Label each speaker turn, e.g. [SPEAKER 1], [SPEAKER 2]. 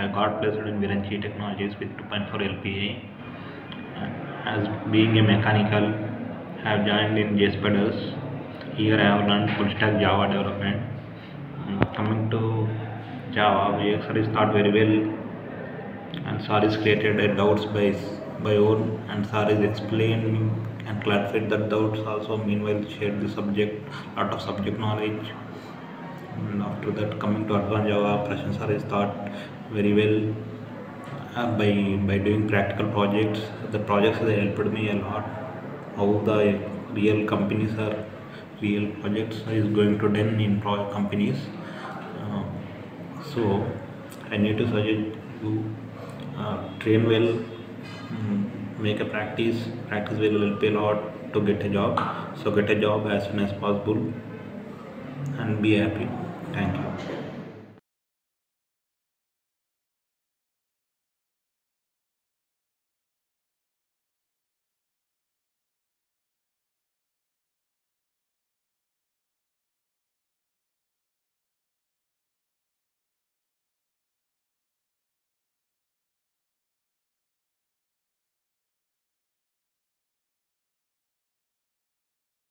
[SPEAKER 1] I got placed in Viranchi Technologies with 2.4 LPA. As being a mechanical, I have joined in JSpiders. Here I have learned full stack Java development. Coming to Java, we actually start very well, and sir is created a doubts by own, and sir is explained and clarified the doubts also. Meanwhile, shared the subject, lot of subject knowledge. And after that, coming to advanced Java, Prashant sir is taught very well by doing practical projects. The projects have helped me a lot. How the real companies are, real projects is going to done in companies. So I need to suggest you train well, make a practice will help a lot to get a job. So get a job as soon as possible and be happy. Thank you.